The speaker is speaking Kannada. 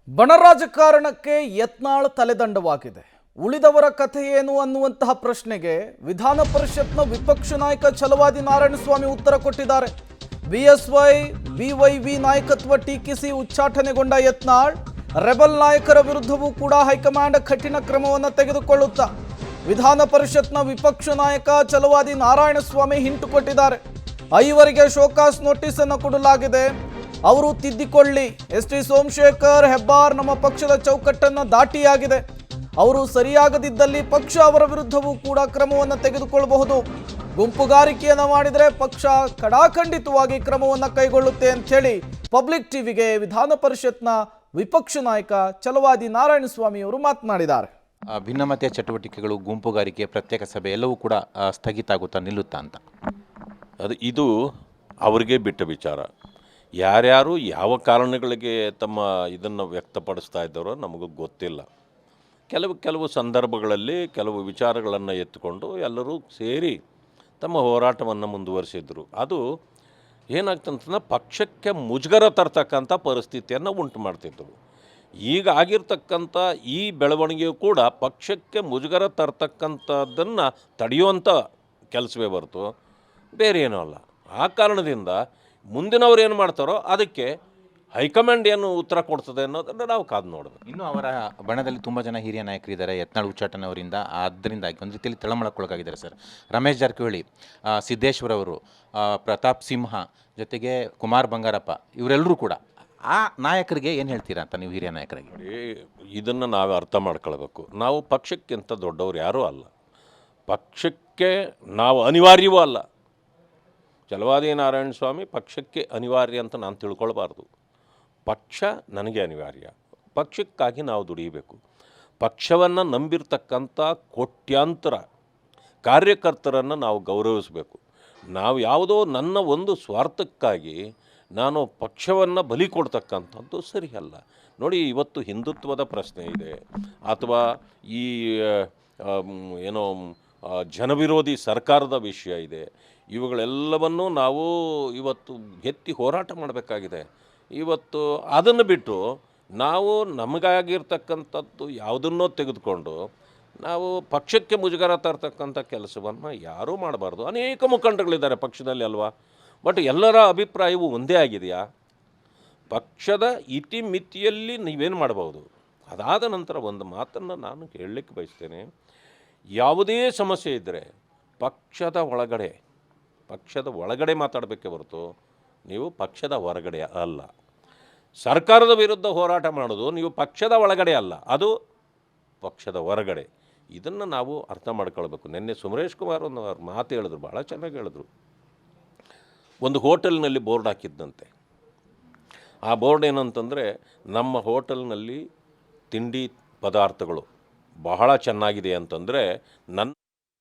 ಬಣ ರಾಜಕಾರಣಕ್ಕೆ ಯತ್ನಾಳ್ ತಲೆದಂಡವಾಗಿದೆ. ಉಳಿದವರ ಕಥೆ ಏನು ಅನ್ನುವಂತಹ ಪ್ರಶ್ನೆಗೆ ವಿಧಾನ ಪರಿಷತ್ನ ವಿಪಕ್ಷ ನಾಯಕ ಛಲವಾದಿ ನಾರಾಯಣಸ್ವಾಮಿ ಉತ್ತರ ಕೊಟ್ಟಿದ್ದಾರೆ. ಬಿಎಸ್ವೈ ಬಿವೈವಿ ನಾಯಕತ್ವ ಟೀಕಿಸಿ ಉಚ್ಚಾಟನೆಗೊಂಡ ಯತ್ನಾಳ್ ರೆಬಲ್ ನಾಯಕರ ವಿರುದ್ಧವೂ ಕೂಡ ಹೈಕಮಾಂಡ್ ಕಠಿಣ ಕ್ರಮವನ್ನು ತೆಗೆದುಕೊಳ್ಳುತ್ತಾ ವಿಧಾನ ಪರಿಷತ್ನ ವಿಪಕ್ಷ ನಾಯಕ ಛಲವಾದಿ ನಾರಾಯಣಸ್ವಾಮಿ ಹಿಂಟು ಕೊಟ್ಟಿದ್ದಾರೆ. ಐವರಿಗೆ ಶೋಕಾಸ್ ನೋಟಿಸ್ ಅನ್ನು ಕೊಡಲಾಗಿದೆ. ಅವರು ತಿದ್ದಿಕೊಳ್ಳಿ. ಎಸ್.ಟಿ. ಸೋಮಶೇಖರ್ ಹೆಬ್ಬಾರ್ ನಮ್ಮ ಪಕ್ಷದ ಚೌಕಟ್ಟನ್ನು ದಾಟಿಯಾಗಿದೆ. ಅವರು ಸರಿಯಾಗದಿದ್ದಲ್ಲಿ ಪಕ್ಷ ಅವರ ವಿರುದ್ಧವೂ ಕೂಡ ಕ್ರಮವನ್ನು ತೆಗೆದುಕೊಳ್ಳಬಹುದು. ಗುಂಪುಗಾರಿಕೆಯನ್ನು ಮಾಡಿದರೆ ಪಕ್ಷ ಕಡಾಖಂಡಿತವಾಗಿ ಕ್ರಮವನ್ನು ಕೈಗೊಳ್ಳುತ್ತೆ ಅಂತ ಹೇಳಿ ಪಬ್ಲಿಕ್ ಟಿವಿಗೆ ವಿಧಾನ ಪರಿಷತ್ನ ವಿಪಕ್ಷ ನಾಯಕ ಛಲವಾದಿ ನಾರಾಯಣಸ್ವಾಮಿ ಅವರು ಮಾತನಾಡಿದ್ದಾರೆ. ಭಿನ್ನಮತೀಯ ಚಟುವಟಿಕೆಗಳು, ಗುಂಪುಗಾರಿಕೆ, ಪ್ರತ್ಯೇಕ ಸಭೆ ಎಲ್ಲವೂ ಕೂಡ ಸ್ಥಗಿತ ಆಗುತ್ತಾ ನಿಲ್ಲುತ್ತಾ ಅಂತ ಇದು ಅವರಿಗೆ ಬಿಟ್ಟ ವಿಚಾರ. ಯಾರ್ಯಾರು ಯಾವ ಕಾರಣಗಳಿಗೆ ತಮ್ಮ ಇದನ್ನು ವ್ಯಕ್ತಪಡಿಸ್ತಾ ಇದ್ದಾರೋ ನಮಗೂ ಗೊತ್ತಿಲ್ಲ. ಕೆಲವು ಸಂದರ್ಭಗಳಲ್ಲಿ ಕೆಲವು ವಿಚಾರಗಳನ್ನು ಎತ್ತುಕೊಂಡು ಎಲ್ಲರೂ ಸೇರಿ ತಮ್ಮ ಹೋರಾಟವನ್ನು ಮುಂದುವರಿಸಿದ್ರು. ಅದು ಏನಾಗ್ತಂತಂದ್ರೆ ಪಕ್ಷಕ್ಕೆ ಮುಜುಗರ ತರ್ತಕ್ಕಂಥ ಪರಿಸ್ಥಿತಿಯನ್ನು ಉಂಟು ಮಾಡ್ತಿದ್ರು. ಈಗ ಆಗಿರ್ತಕ್ಕಂಥ ಈ ಬೆಳವಣಿಗೆಯು ಕೂಡ ಪಕ್ಷಕ್ಕೆ ಮುಜುಗರ ತರ್ತಕ್ಕಂಥದ್ದನ್ನು ತಡೆಯುವಂಥ ಕೆಲಸವೇ ಹೊರತು ಬೇರೆ ಏನೂ ಅಲ್ಲ. ಆ ಕಾರಣದಿಂದ ಮುಂದಿನವ್ರು ಏನು ಮಾಡ್ತಾರೋ ಅದಕ್ಕೆ ಹೈಕಮಾಂಡ್ ಏನು ಉತ್ತರ ಕೊಡ್ತದೆ ಅನ್ನೋದನ್ನು ನಾವು ಕಾದು ನೋಡಬೇಕು. ಇನ್ನು ಅವರ ಬಣದಲ್ಲಿ ತುಂಬ ಜನ ಹಿರಿಯ ನಾಯಕರಿದ್ದಾರೆ. ಯತ್ನಾಳ್ ಉಚ್ಚಾಟನೆ ಅವರಿಂದ ಅದರಿಂದಾಗಿ ಒಂದು ರೀತಿಯಲ್ಲಿ ತಳಮಳಕ್ಕೊಳಗಾಗಿದ್ದಾರೆ ಸರ್. ರಮೇಶ್ ಜಾರಕಿಹೊಳಿ, ಸಿದ್ದೇಶ್ವರ ಅವರು, ಪ್ರತಾಪ್ ಸಿಂಹ, ಜೊತೆಗೆ ಕುಮಾರ್ ಬಂಗಾರಪ್ಪ, ಇವರೆಲ್ಲರೂ ಕೂಡ ಆ ನಾಯಕರಿಗೆ ಏನು ಹೇಳ್ತೀರಾ ಅಂತ ನೀವು ಹಿರಿಯ ನಾಯಕರಿಗೆ? ಇದನ್ನು ನಾವು ಅರ್ಥ ಮಾಡ್ಕೊಳ್ಬೇಕು. ನಾವು ಪಕ್ಷಕ್ಕಿಂತ ದೊಡ್ಡವರು ಯಾರೂ ಅಲ್ಲ. ಪಕ್ಷಕ್ಕೆ ನಾವು ಅನಿವಾರ್ಯವೂ ಅಲ್ಲ. ಛಲವಾದಿ ನಾರಾಯಣಸ್ವಾಮಿ ಪಕ್ಷಕ್ಕೆ ಅನಿವಾರ್ಯ ಅಂತ ನಾನು ತಿಳ್ಕೊಳ್ಬಾರ್ದು. ಪಕ್ಷ ನನಗೆ ಅನಿವಾರ್ಯ. ಪಕ್ಷಕ್ಕಾಗಿ ನಾವು ದುಡಿಯಬೇಕು. ಪಕ್ಷವನ್ನು ನಂಬಿರ್ತಕ್ಕಂಥ ಕೋಟ್ಯಾಂತರ ಕಾರ್ಯಕರ್ತರನ್ನು ನಾವು ಗೌರವಿಸಬೇಕು. ನಾವು ಯಾವುದೋ ನನ್ನ ಒಂದು ಸ್ವಾರ್ಥಕ್ಕಾಗಿ ನಾನು ಪಕ್ಷವನ್ನು ಬಲಿ ಕೊಡ್ತಕ್ಕಂಥದ್ದು ಸರಿಯಲ್ಲ. ನೋಡಿ, ಇವತ್ತು ಹಿಂದುತ್ವದ ಪ್ರಶ್ನೆ ಇದೆ ಅಥವಾ ಈ ಏನೋ ಜನವಿರೋಧಿ ಸರ್ಕಾರದ ವಿಷಯ ಇದೆ. ಇವುಗಳೆಲ್ಲವನ್ನೂ ನಾವು ಇವತ್ತು ಎತ್ತಿ ಹೋರಾಟ ಮಾಡಬೇಕಾಗಿದೆ. ಇವತ್ತು ಅದನ್ನು ಬಿಟ್ಟು ನಾವು ನಮಗಾಗಿರ್ತಕ್ಕಂಥದ್ದು ಯಾವುದನ್ನೋ ತೆಗೆದುಕೊಂಡು ನಾವು ಪಕ್ಷಕ್ಕೆ ಮುಜುಗರ ತರ್ತಕ್ಕಂಥ ಕೆಲಸವನ್ನು ಯಾರೂ ಮಾಡಬಾರ್ದು. ಅನೇಕ ಮುಖಂಡಗಳಿದ್ದಾರೆ ಪಕ್ಷದಲ್ಲಿ ಅಲ್ವಾ, ಬಟ್ ಎಲ್ಲರ ಅಭಿಪ್ರಾಯವು ಒಂದೇ ಆಗಿದೆಯಾ? ಪಕ್ಷದ ಇತಿಮಿತಿಯಲ್ಲಿ ನೀವೇನು ಮಾಡಬಹುದು. ಅದಾದ ನಂತರ ಒಂದು ಮಾತನ್ನು ನಾನು ಹೇಳಲಿಕ್ಕೆ ಬಯಸ್ತೇನೆ. ಯಾವುದೇ ಸಮಸ್ಯೆ ಇದ್ದರೆ ಪಕ್ಷದ ಒಳಗಡೆ ಮಾತಾಡಬೇಕೇ ಹೊರತು ನೀವು ಪಕ್ಷದ ಹೊರಗಡೆ ಅಲ್ಲ. ಸರ್ಕಾರದ ವಿರುದ್ಧ ಹೋರಾಟ ಮಾಡೋದು ನೀವು ಪಕ್ಷದ ಒಳಗಡೆ ಅಲ್ಲ, ಅದು ಪಕ್ಷದ ಹೊರಗಡೆ. ಇದನ್ನು ನಾವು ಅರ್ಥ ಮಾಡ್ಕೊಳ್ಬೇಕು. ನಿನ್ನೆ ಸುಮರೇಶ್ ಕುಮಾರ್ ಒಂದು ಮಾತು ಹೇಳಿದ್ರು, ಭಾಳ ಚೆನ್ನಾಗಿ ಹೇಳಿದ್ರು. ಒಂದು ಹೋಟೆಲ್ನಲ್ಲಿ ಬೋರ್ಡ್ ಹಾಕಿದ್ದಂತೆ. ಆ ಬೋರ್ಡ್ ಏನಂತಂದರೆ, ನಮ್ಮ ಹೋಟೆಲ್ನಲ್ಲಿ ತಿಂಡಿ ಪದಾರ್ಥಗಳು ಬಹಳ ಚೆನ್ನಾಗಿದೆ ಅಂತಂದರೆ ನನ್ನ